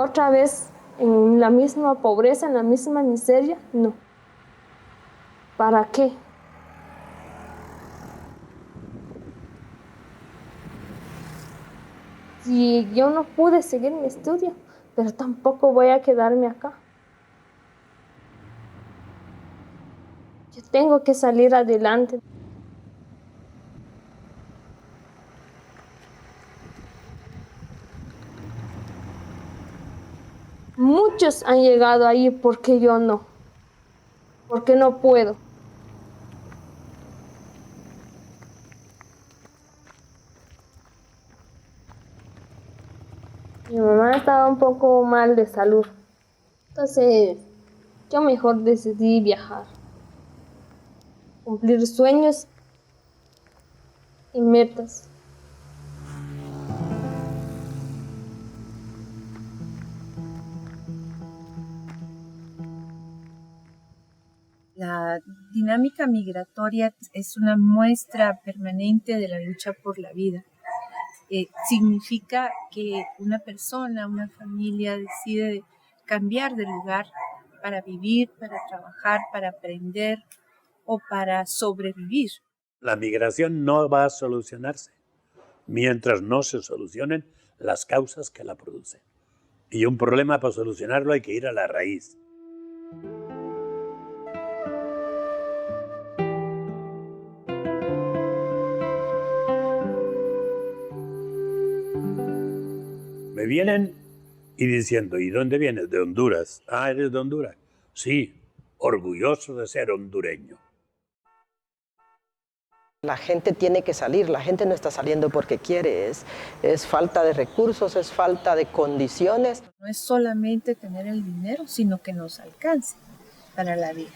Otra vez en la misma pobreza, en la misma miseria, no. ¿Para qué? Si yo no pude seguir mi estudio, pero tampoco voy a quedarme acá. Yo tengo que salir adelante. Muchos han llegado ahí porque yo no, porque no puedo. Mi mamá estaba un poco mal de salud, entonces yo mejor decidí viajar, cumplir sueños y metas. La dinámica migratoria es una muestra permanente de la lucha por la vida. Significa que una persona, una familia decide cambiar de lugar para vivir, para trabajar, para aprender o para sobrevivir. La migración no va a solucionarse mientras no se solucionen las causas que la producen. Y un problema, para solucionarlo hay que ir a la raíz. Me vienen y diciendo, ¿y dónde vienes? De Honduras. Ah, ¿eres de Honduras? Sí, orgulloso de ser hondureño. La gente tiene que salir, la gente no está saliendo porque quiere, es falta de recursos, es falta de condiciones. No es solamente tener el dinero, sino que nos alcance para la vida.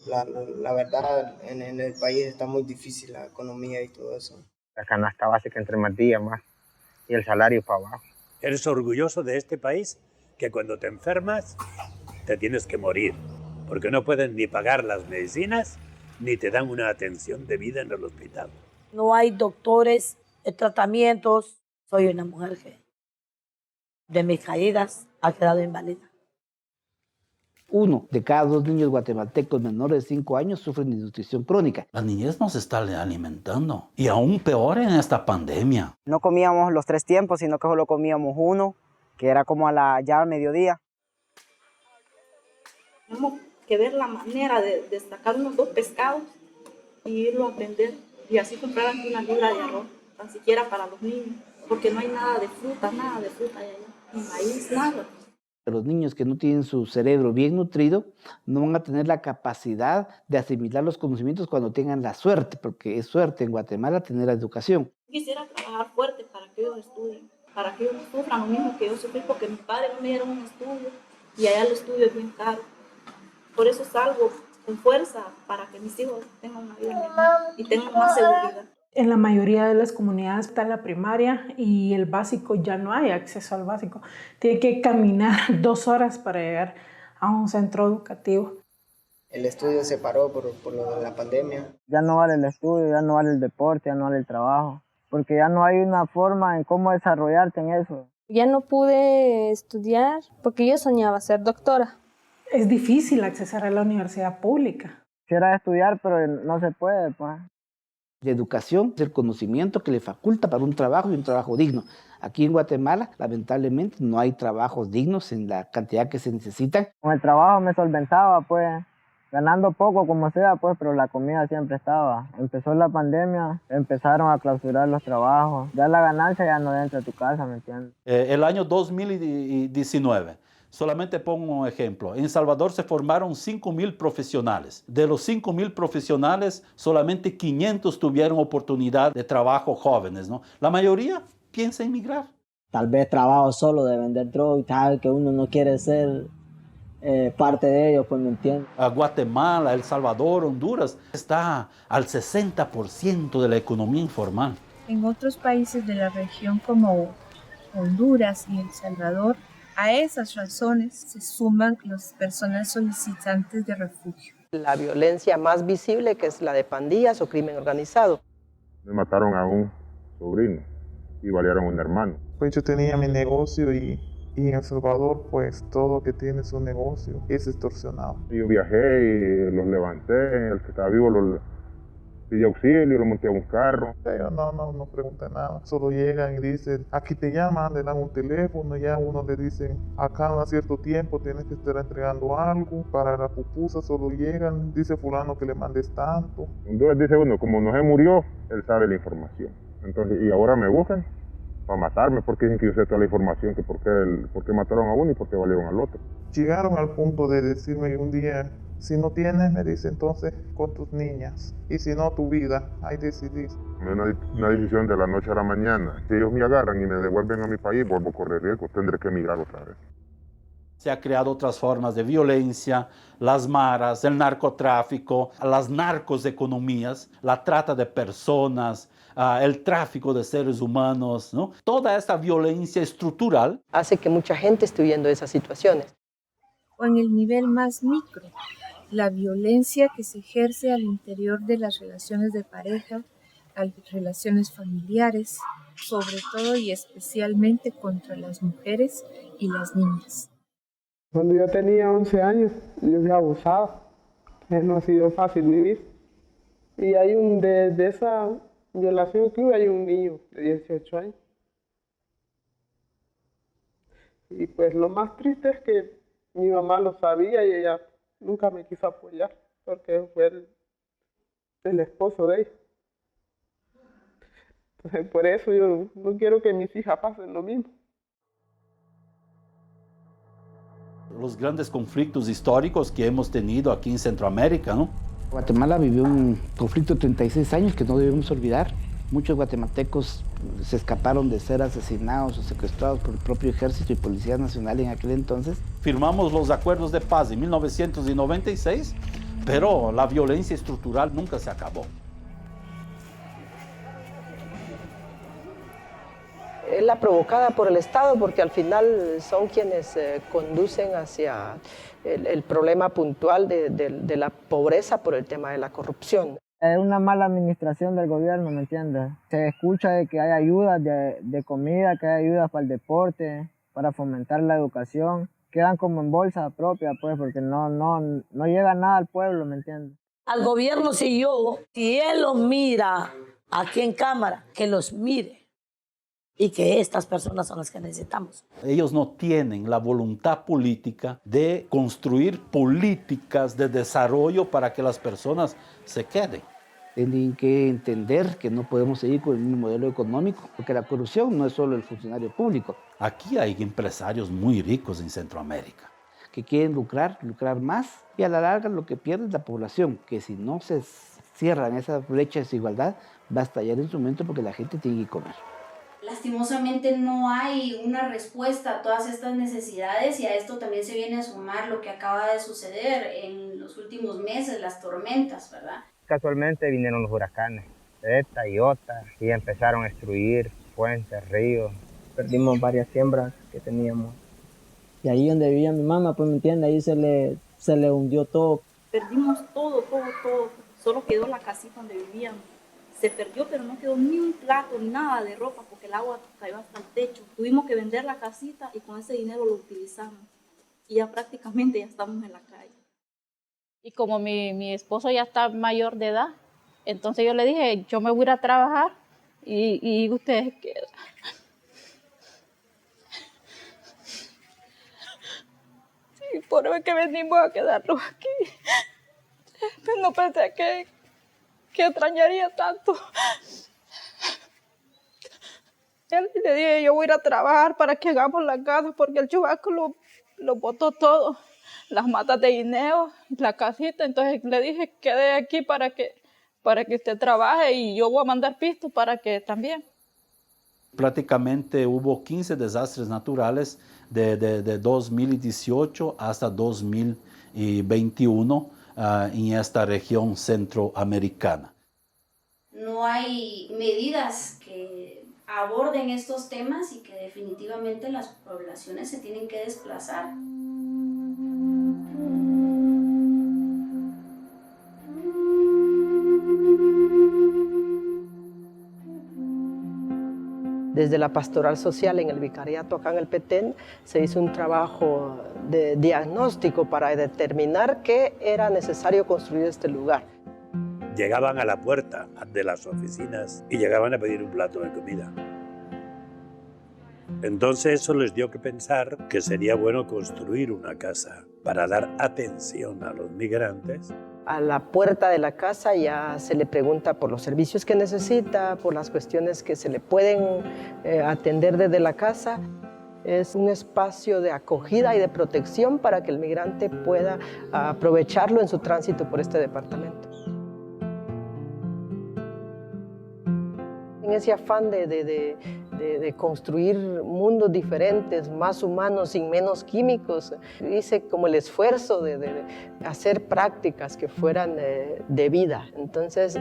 La verdad, en el país está muy difícil la economía y todo eso. La canasta básica entre más días más y el salario para abajo. ¿Eres orgulloso de este país? Que cuando te enfermas te tienes que morir, porque no pueden ni pagar las medicinas ni te dan una atención debida en el hospital. No hay doctores, tratamientos. Soy una mujer que de mis caídas ha quedado inválida. 1 de cada 2 niños guatemaltecos menores de 5 años sufren de desnutrición crónica. La niñez nos está alimentando y aún peor en esta pandemia. No comíamos los 3 tiempos, sino que solo comíamos uno, que era como ya al mediodía. Tenemos que ver la manera de sacar unos 2 pescados y irlo a vender y así comprar una libra de arroz, tan siquiera para los niños, porque no hay nada de fruta allá, ni maíz, nada. Los niños que no tienen su cerebro bien nutrido no van a tener la capacidad de asimilar los conocimientos cuando tengan la suerte, porque es suerte en Guatemala tener educación. Quisiera trabajar fuerte para que ellos estudien, para que ellos no sufran lo mismo que yo sufrí, porque mis padres no me dieron un estudio y allá el estudio es bien caro. Por eso salgo con fuerza para que mis hijos tengan una vida mejor y tengan más seguridad. En la mayoría de las comunidades está la primaria y el básico ya no hay acceso al básico. Tiene que caminar 2 horas para llegar a un centro educativo. El estudio se paró por lo de la pandemia. Ya no vale el estudio, ya no vale el deporte, ya no vale el trabajo, porque ya no hay una forma en cómo desarrollarte en eso. Ya no pude estudiar porque yo soñaba ser doctora. Es difícil acceder a la universidad pública. Quisiera estudiar, pero no se puede, pues. La educación es el conocimiento que le faculta para un trabajo y un trabajo digno. Aquí en Guatemala, lamentablemente, no hay trabajos dignos en la cantidad que se necesitan. Con el trabajo me solventaba, pues, ganando poco como sea, pues, pero la comida siempre estaba. Empezó la pandemia, empezaron a clausurar los trabajos. Ya la ganancia ya no entra a tu casa, ¿me entiendes? El año 2019. Solamente pongo un ejemplo. En Salvador se formaron 5,000 profesionales. De los 5,000 profesionales, solamente 500 tuvieron oportunidad de trabajo jóvenes, ¿no? La mayoría piensa en migrar. Tal vez trabajo solo de vender droga y tal, que uno no quiere ser parte de ellos, pues, ¿me entiendes? Guatemala, El Salvador, Honduras, está al 60% de la economía informal. En otros países de la región como Honduras y El Salvador, a esas razones se suman las personas solicitantes de refugio. La violencia más visible, que es la de pandillas o crimen organizado. Me mataron a un sobrino y balearon a un hermano. Pues yo tenía mi negocio y Y en El Salvador, pues todo que tiene su negocio es extorsionado. Yo viajé y los levanté, el que estaba vivo lo pedí auxilio, lo monté a un carro. Ellos no preguntan nada, solo llegan y dicen, aquí te llaman, le dan un teléfono, ya uno le dicen, acá a cierto tiempo tienes que estar entregando algo, para la pupusa solo llegan, dice fulano que le mandes tanto. Entonces dice uno, como no se murió, él sabe la información. Entonces, y ahora me buscan para matarme porque dicen que yo sé toda la información, que por qué mataron a uno y por qué valieron al otro. Llegaron al punto de decirme un día, si no tienes, me dice, entonces con tus niñas, y si no, tu vida, ahí decidís. Una decisión de la noche a la mañana. Si ellos me agarran y me devuelven a mi país, vuelvo a correr riesgo, tendré que emigrar otra vez. Se han creado otras formas de violencia, las maras, el narcotráfico, las narcoseconomías, la trata de personas, el tráfico de seres humanos, ¿no? Toda esta violencia estructural hace que mucha gente esté huyendo de esas situaciones. O en el nivel más micro, la violencia que se ejerce al interior de las relaciones de pareja, las relaciones familiares, sobre todo y especialmente contra las mujeres y las niñas. Cuando yo tenía 11 años, yo fui abusada. No ha sido fácil vivir. Y hay de esa violación que hubo, hay un niño de 18 años. Y pues lo más triste es que mi mamá lo sabía y ella nunca me quiso apoyar, porque fue el esposo de ella. Entonces por eso yo no quiero que mis hijas pasen lo mismo. Los grandes conflictos históricos que hemos tenido aquí en Centroamérica, ¿no? Guatemala vivió un conflicto de 36 años que no debemos olvidar. Muchos guatemaltecos se escaparon de ser asesinados o secuestrados por el propio Ejército y Policía Nacional en aquel entonces. Firmamos los acuerdos de paz en 1996, pero la violencia estructural nunca se acabó. Es la provocada por el Estado, porque al final son quienes conducen hacia el problema puntual de la pobreza por el tema de la corrupción. Es una mala administración del gobierno, ¿me entiendes? Se escucha de que hay ayudas de comida, que hay ayudas para el deporte, para fomentar la educación. Quedan como en bolsa propia, pues, porque no llega nada al pueblo, ¿me entiendes? Al gobierno, si él los mira aquí en cámara, que los mire. Y que estas personas son las que necesitamos. Ellos no tienen la voluntad política de construir políticas de desarrollo para que las personas se queden. Tienen que entender que no podemos seguir con el mismo modelo económico, porque la corrupción no es solo el funcionario público. Aquí hay empresarios muy ricos en Centroamérica. Que quieren lucrar más, y a la larga lo que pierde es la población, que si no se cierran esas brechas de desigualdad, va a estallar en su momento porque la gente tiene que comer. Lastimosamente no hay una respuesta a todas estas necesidades y a esto también se viene a sumar lo que acaba de suceder en los últimos meses, las tormentas, ¿verdad? Casualmente vinieron los huracanes, Eta y Ota, y empezaron a destruir puentes, ríos. Perdimos varias siembras que teníamos. Y ahí donde vivía mi mamá, pues me entiende, ahí se le hundió todo. Perdimos todo. Solo quedó la casita donde vivíamos. Se perdió, pero no quedó ni un plato, ni nada de ropa, porque el agua cayó hasta el techo. Tuvimos que vender la casita y con ese dinero lo utilizamos. Y ya prácticamente ya estamos en la calle. Y como mi esposo ya está mayor de edad, entonces yo le dije, yo me voy a ir a trabajar y ustedes quedan. Sí, por eso es que venimos a quedarnos aquí. Pero no pensé que extrañaría tanto. Y le dije, yo voy a ir a trabajar para que hagamos la casa, porque el chubasco lo botó todo. Las matas de guineo, la casita. Entonces le dije, quede aquí para que usted trabaje y yo voy a mandar pistos para que también. Prácticamente hubo 15 desastres naturales de 2018 hasta 2021 en esta región centroamericana. No hay medidas que aborden estos temas y que definitivamente las poblaciones se tienen que desplazar. Desde la pastoral social en el vicariato acá en el Petén se hizo un trabajo de diagnóstico para determinar qué era necesario construir este lugar. Llegaban a la puerta de las oficinas y llegaban a pedir un plato de comida. Entonces eso les dio que pensar que sería bueno construir una casa para dar atención a los migrantes. A la puerta de la casa ya se le pregunta por los servicios que necesita, por las cuestiones que se le pueden atender desde la casa. Es un espacio de acogida y de protección para que el migrante pueda aprovecharlo en su tránsito por este departamento. En ese afán de construir mundos diferentes, más humanos, sin menos químicos, hice como el esfuerzo de hacer prácticas que fueran de vida. Entonces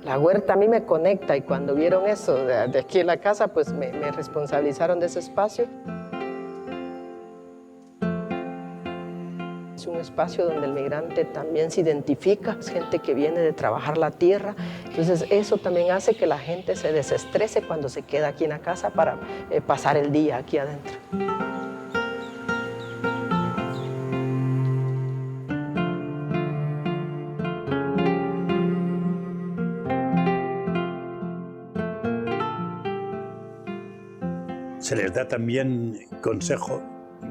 la huerta a mí me conecta y cuando vieron eso de aquí en la casa, pues me responsabilizaron de ese espacio. Es un espacio donde el migrante también se identifica, es gente que viene de trabajar la tierra, entonces eso también hace que la gente se desestrese cuando se queda aquí en la casa para pasar el día aquí adentro. Se les da también consejo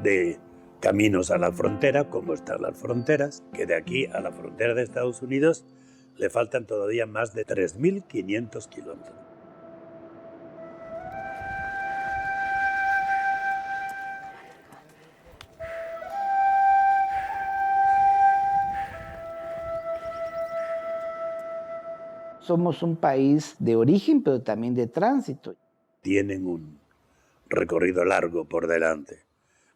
de caminos a la frontera, cómo están las fronteras, que de aquí a la frontera de Estados Unidos le faltan todavía más de 3.500 kilómetros. Somos un país de origen, pero también de tránsito. Tienen un recorrido largo por delante,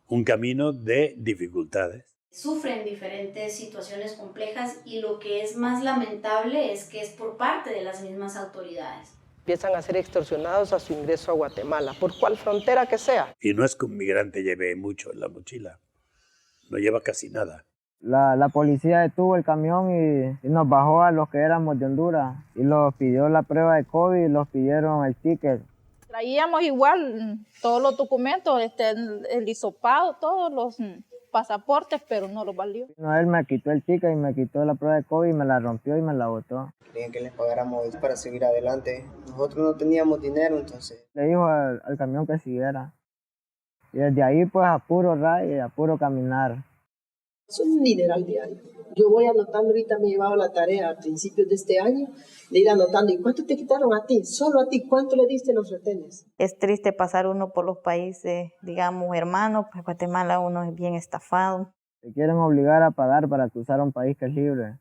un camino de dificultades. Sufren diferentes situaciones complejas y lo que es más lamentable es que es por parte de las mismas autoridades. Empiezan a ser extorsionados a su ingreso a Guatemala, por cual frontera que sea. Y no es que un migrante lleve mucho en la mochila, no lleva casi nada. La policía detuvo el camión y nos bajó a los que éramos de Honduras y los pidió la prueba de COVID y los pidieron el ticket. Traíamos igual todos los documentos, el hisopado, todos los pasaportes, pero no los valió. No, él me quitó el ticket y me quitó la prueba de COVID y me la rompió y me la botó. Querían que les pagáramos para seguir adelante. Nosotros no teníamos dinero, entonces. Le dijo al camión que siguiera. Y desde ahí pues a puro ray, a puro caminar. Es un dineral diario. Yo voy anotando, ahorita me he llevado la tarea a principios de este año, de ir anotando. ¿Y cuánto te quitaron a ti? Solo a ti. ¿Cuánto le diste en los retenes? Es triste pasar uno por los países, digamos, hermanos. Pues Guatemala uno es bien estafado. Te quieren obligar a pagar para cruzar un país que es libre.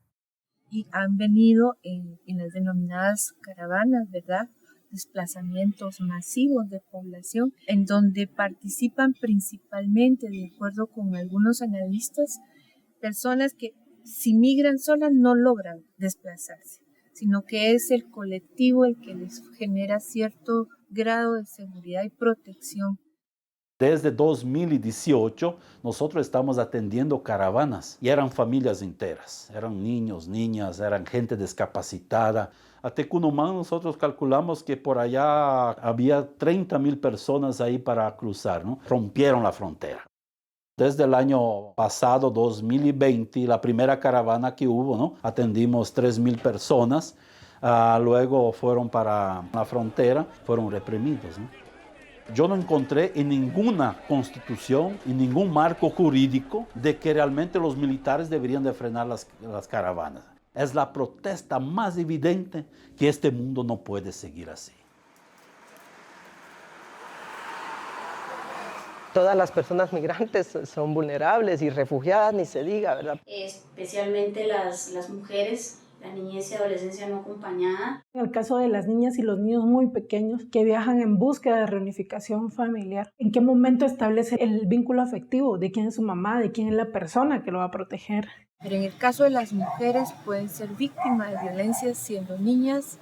Y han venido en las denominadas caravanas, ¿verdad? Desplazamientos masivos de población, en donde participan principalmente, de acuerdo con algunos analistas, personas que si migran solas no logran desplazarse, sino que es el colectivo el que les genera cierto grado de seguridad y protección. Desde 2018 nosotros estamos atendiendo caravanas y eran familias enteras, eran niños, niñas, eran gente discapacitada. A Tecunumán nosotros calculamos que por allá había 30,000 personas ahí para cruzar, ¿no? Rompieron la frontera. Desde el año pasado, 2020, la primera caravana que hubo, ¿no? Atendimos 3,000 personas, luego fueron para la frontera, fueron reprimidos, ¿no? Yo no encontré en ninguna constitución, en ningún marco jurídico, de que realmente los militares deberían de frenar las caravanas. Es la protesta más evidente que este mundo no puede seguir así. Todas las personas migrantes son vulnerables y refugiadas, ni se diga, ¿verdad? Especialmente las mujeres, la niñez y adolescencia no acompañada. En el caso de las niñas y los niños muy pequeños que viajan en búsqueda de reunificación familiar, ¿en qué momento establece el vínculo afectivo? ¿De quién es su mamá? ¿De quién es la persona que lo va a proteger? Pero en el caso de las mujeres pueden ser víctimas de violencia siendo niñas,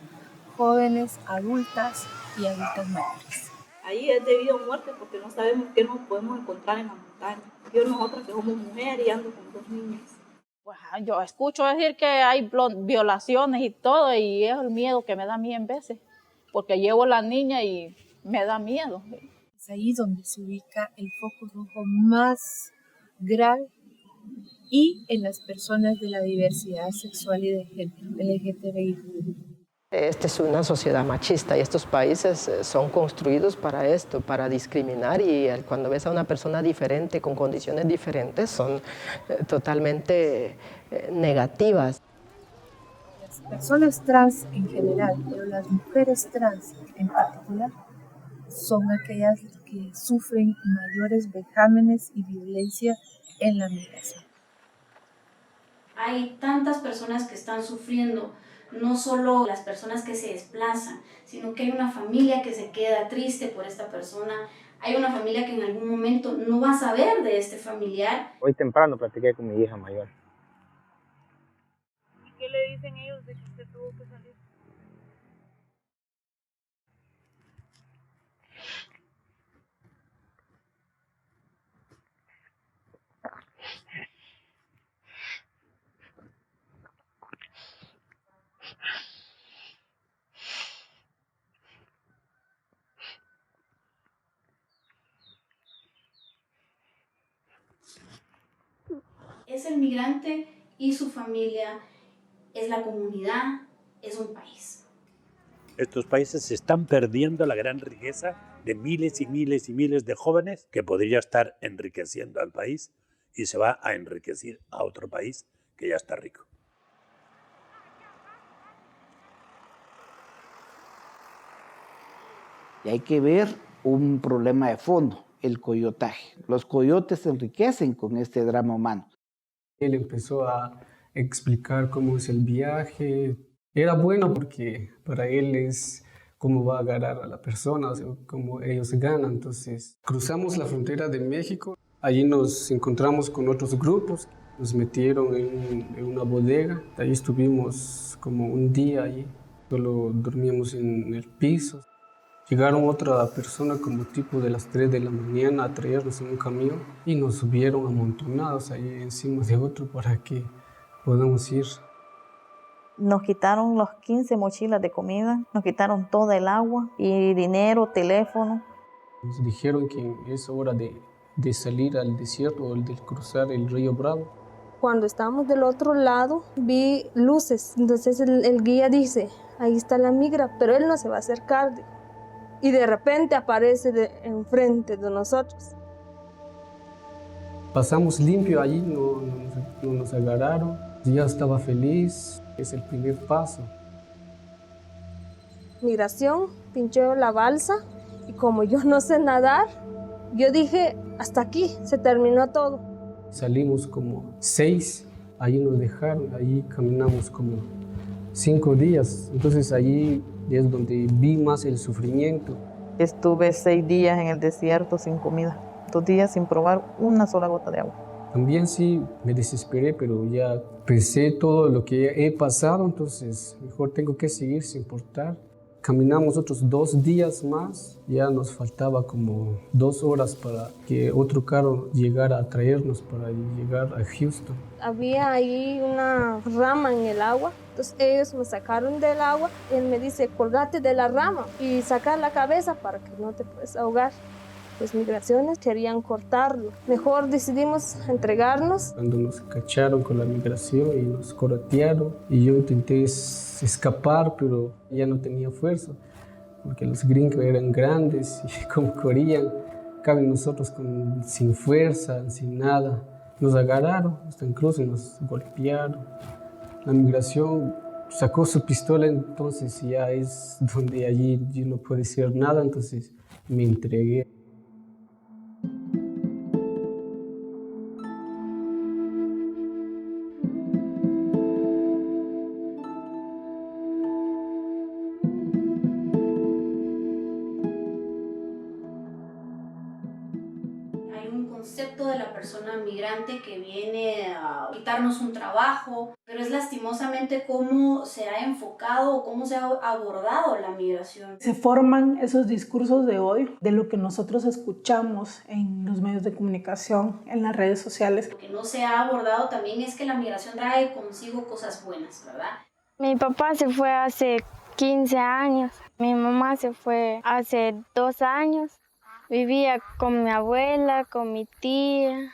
jóvenes, adultas y adultas mayores. Ahí es debido a muerte porque no sabemos qué nos podemos encontrar en la montaña. Yo nosotras que somos mujeres y ando con 2 niñas. Pues yo escucho decir que hay violaciones y todo y es el miedo que me da a mí en veces. Porque llevo la niña y me da miedo. Es ahí donde se ubica el foco rojo más grave y en las personas de la diversidad sexual y de género, LGTBI. Esta es una sociedad machista y estos países son construidos para esto, para discriminar, y cuando ves a una persona diferente, con condiciones diferentes, son totalmente negativas. Las personas trans en general, pero las mujeres trans en particular, son aquellas que sufren mayores vejámenes y violencia en la migración. Hay tantas personas que están sufriendo, no solo las personas que se desplazan, sino que hay una familia que se queda triste por esta persona, hay una familia que en algún momento no va a saber de este familiar. Hoy temprano platiqué con mi hija mayor. ¿Qué le dicen ellos de que usted tuvo que salir? Es el migrante y su familia, es la comunidad, es un país. Estos países están perdiendo la gran riqueza de miles y miles y miles de jóvenes que podría estar enriqueciendo al país, y se va a enriquecer a otro país que ya está rico. Y hay que ver un problema de fondo, el coyotaje. Los coyotes se enriquecen con este drama humano. Él empezó a explicar cómo es el viaje. Era bueno porque para él es cómo va a ganar a la persona, o sea, cómo ellos ganan. Entonces cruzamos la frontera de México. Allí nos encontramos con otros grupos. Nos metieron en una bodega. Ahí estuvimos como un día allí. Solo dormíamos en el piso. Llegaron otra persona como tipo de las 3 de la mañana a traernos en un camión y nos subieron amontonados ahí encima de otro para que podamos ir. Nos quitaron las 15 mochilas de comida, nos quitaron todo el agua y dinero, teléfono. Nos dijeron que es hora de salir al desierto o de cruzar el río Bravo. Cuando estábamos del otro lado vi luces, entonces el guía dice, ahí está la migra, pero él no se va a acercar. Y de repente aparece enfrente de nosotros. Pasamos limpio allí, no nos agarraron. Ya estaba feliz, es el primer paso. Migración, pinchó la balsa y como yo no sé nadar, yo dije, hasta aquí, se terminó todo. Salimos como 6, allí nos dejaron, allí caminamos como 5 días. Entonces allí es donde vi más el sufrimiento. Estuve 6 días en el desierto sin comida, 2 días sin probar una sola gota de agua. También sí me desesperé, pero ya pensé todo lo que he pasado, entonces mejor tengo que seguir sin importar. Caminamos otros 2 días más, ya nos faltaba como 2 horas para que otro carro llegara a traernos para llegar a Houston. Había ahí una rama en el agua, entonces ellos me sacaron del agua, él me dice, colgate de la rama y saca la cabeza para que no te puedas ahogar. Pues migraciones querían cortarlo, mejor decidimos entregarnos. Cuando nos cacharon con la migración y nos corotearon y yo intenté escapar, pero ya no tenía fuerza, porque los gringos eran grandes y como corrían, caben nosotros sin fuerza, sin nada. Nos agarraron, hasta incluso nos golpearon. La migración sacó su pistola, entonces ya es donde allí yo no puedo decir nada, entonces me entregué. Concepto de la persona migrante que viene a quitarnos un trabajo, pero es lastimosamente cómo se ha enfocado o cómo se ha abordado la migración. Se forman esos discursos de hoy, de lo que nosotros escuchamos en los medios de comunicación, en las redes sociales. Lo que no se ha abordado también es que la migración trae consigo cosas buenas, ¿verdad? Mi papá se fue hace 15 años. Mi mamá se fue hace 2 años. Vivía con mi abuela, con mi tía.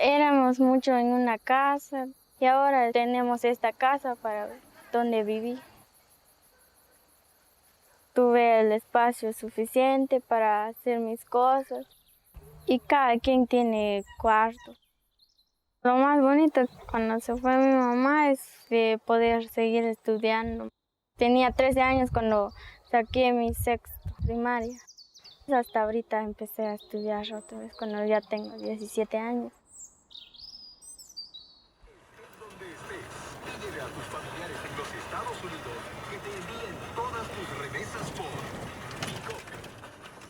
Éramos mucho en una casa y ahora tenemos esta casa para donde viví. Tuve el espacio suficiente para hacer mis cosas y cada quien tiene cuarto. Lo más bonito cuando se fue mi mamá es poder seguir estudiando. Tenía 13 años cuando saqué mi sexto primaria. Hasta ahorita empecé a estudiar otra vez cuando ya tengo 17 años.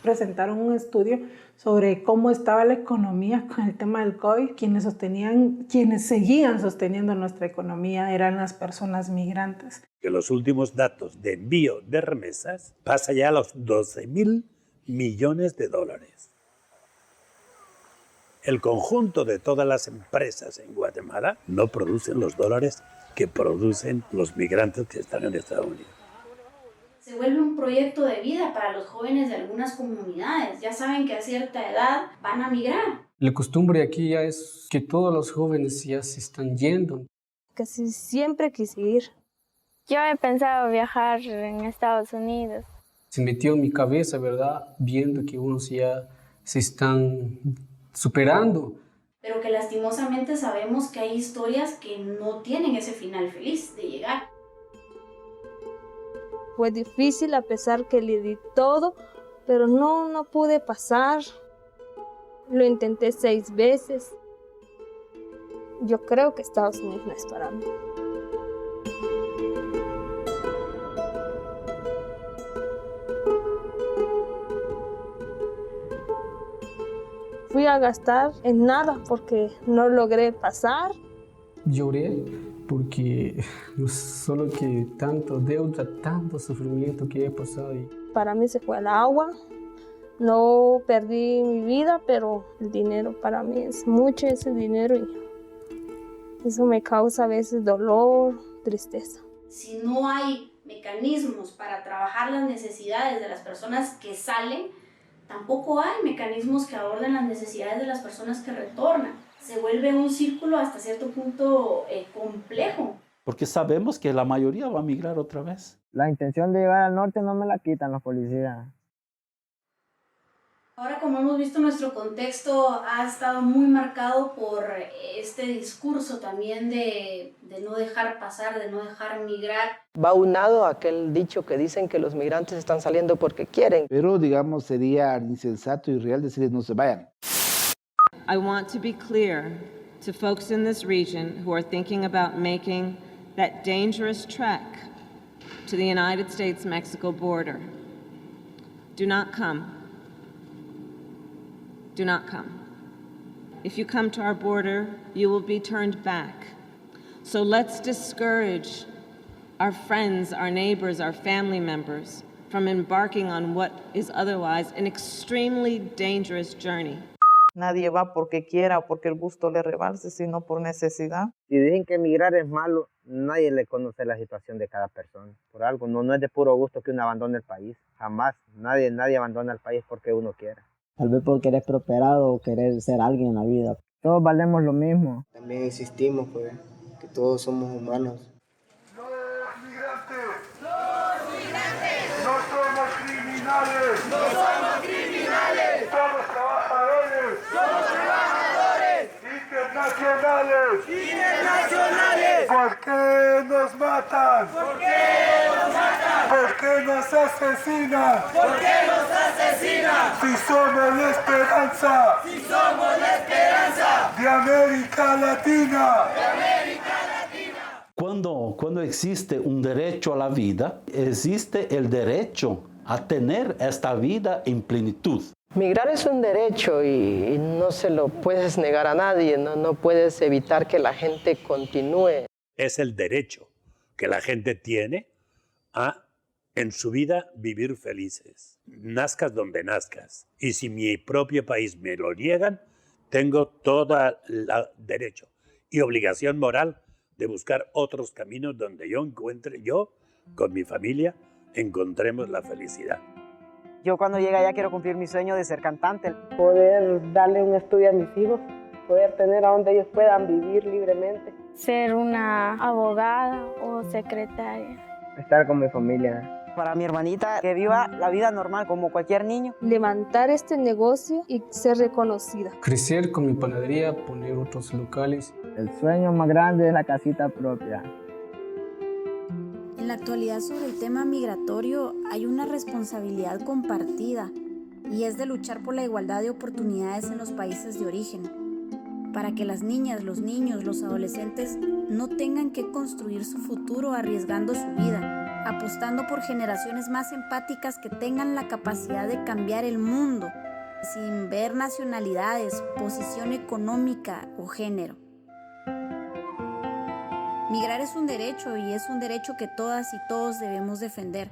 Presentaron un estudio sobre cómo estaba la economía con el tema del COVID. Quienes seguían sosteniendo nuestra economía eran las personas migrantes. Que los últimos datos de envío de remesas pasa ya a los 12.000 millones de dólares. El conjunto de todas las empresas en Guatemala no producen los dólares que producen los migrantes que están en Estados Unidos. Se vuelve un proyecto de vida para los jóvenes de algunas comunidades. Ya saben que a cierta edad van a migrar. La costumbre aquí ya es que todos los jóvenes ya se están yendo. Casi siempre quise ir. Yo he pensado viajar en Estados Unidos. Se metió en mi cabeza, ¿verdad? Viendo que unos ya se están superando. Pero que lastimosamente sabemos que hay historias que no tienen ese final feliz de llegar. Fue difícil a pesar que le di todo, pero no pude pasar. Lo intenté 6 veces. Yo creo que Estados Unidos no es para mí. Fui a gastar en nada porque no logré pasar. Lloré porque no solo que tanto deuda, tanto sufrimiento que he pasado. Para mí se fue al agua. No perdí mi vida, pero el dinero para mí es mucho ese dinero y eso me causa a veces dolor, tristeza. Si no hay mecanismos para trabajar las necesidades de las personas que salen, tampoco hay mecanismos que aborden las necesidades de las personas que retornan. Se vuelve un círculo hasta cierto punto complejo. Porque sabemos que la mayoría va a migrar otra vez. La intención de llegar al norte no me la quitan los policías. Ahora, como hemos visto, nuestro contexto ha estado muy marcado por este discurso también de no dejar pasar, de no dejar migrar. Va unado a aquel dicho que dicen que los migrantes están saliendo porque quieren. Pero, digamos, sería insensato y irreal decirles no se vayan. I want to be clear to folks in this region who are thinking about making that dangerous trek to the United States-Mexico border. Do not come. Do not come. If you come to our border, you will be turned back. So let's discourage our friends, our neighbors, our family members from embarking on what is otherwise an extremely dangerous journey. Nadie va porque quiera o porque el gusto le rebalse, sino por necesidad. Si dicen que emigrar es malo, nadie le conoce la situación de cada persona. Por algo, no es de puro gusto que uno abandone el país. Jamás. Nadie abandona el país porque uno quiera. Tal vez por querer prosperar o querer ser alguien en la vida. Todos valemos lo mismo. También existimos, pues, que todos somos humanos. Los migrantes no somos criminales. No somos criminales. Somos trabajadores. Somos trabajadores. Internacionales. ¿Por qué nos matan? ¿Por qué nos matan? ¿Por qué nos asesinan? ¿Por qué nos asesinan? Si somos la esperanza. Si somos la esperanza. De América Latina. De América Latina. Cuando existe un derecho a la vida, existe el derecho a tener esta vida en plenitud. Migrar es un derecho y no se lo puedes negar a nadie, no puedes evitar que la gente continúe. Es el derecho que la gente tiene a, en su vida, vivir felices. Nazcas donde nazcas. Y si mi propio país me lo niegan, tengo todo el derecho y obligación moral de buscar otros caminos donde yo con mi familia, encontremos la felicidad. Yo cuando llegue allá quiero cumplir mi sueño de ser cantante. Poder darle un estudio a mis hijos, poder tener a donde ellos puedan vivir libremente. Ser una abogada o secretaria. Estar con mi familia. Para mi hermanita, que viva la vida normal como cualquier niño. Levantar este negocio y ser reconocida. Crecer con mi panadería, poner otros locales. El sueño más grande es la casita propia. En la actualidad, sobre el tema migratorio hay una responsabilidad compartida y es de luchar por la igualdad de oportunidades en los países de origen, para que las niñas, los niños, los adolescentes no tengan que construir su futuro arriesgando su vida, apostando por generaciones más empáticas que tengan la capacidad de cambiar el mundo, sin ver nacionalidades, posición económica o género. Migrar es un derecho y es un derecho que todas y todos debemos defender.